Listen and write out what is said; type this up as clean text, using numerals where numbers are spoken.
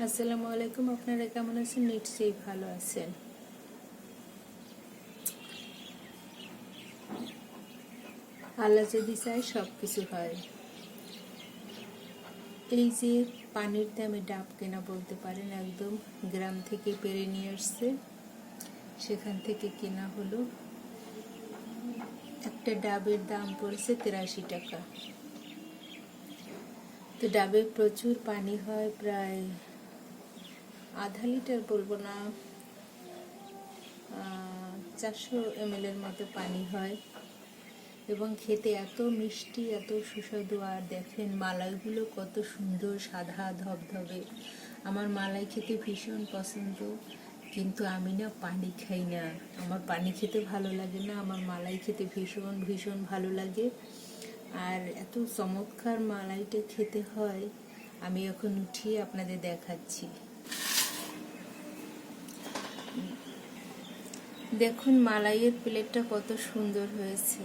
আসসালামু আলাইকুম। আপনারা কেমন আছেন? নিশ্চয়ই ভালো আছেন। আল্লাহ যদি চায় সব কিছু হয়। এই যে পানির দামে ডাব কেনা বলতে পারেন, একদম গ্রাম থেকে পেরে নিয়ে আসছে, সেখান থেকে কেনা হলো। একটা ডাবের দাম পড়েছে 83 টাকা। তো ডাবে প্রচুর পানি হয়, প্রায় আধা লিটার বলবো না, 400 ml এর মতো পানি হয় এবং খেতে এত মিষ্টি, এত সুস্বাদু। আর দেখেন মালাইগুলো কত সুন্দর, সাদা ধবধবে। আমার মালাই খেতে ভীষণ পছন্দ, কিন্তু আমি না পানি খাই না। আমার পানি খেতে ভালো লাগে না, আমার মালাই খেতে ভীষণ ভীষণ ভালো লাগে। আর এত চমৎকার মালাইটা খেতে হয়। আমি এখন উঠিয়ে আপনাদের দেখাচ্ছি। দেখুন মালাইয়ের প্লেটটা কত সুন্দর হয়েছে।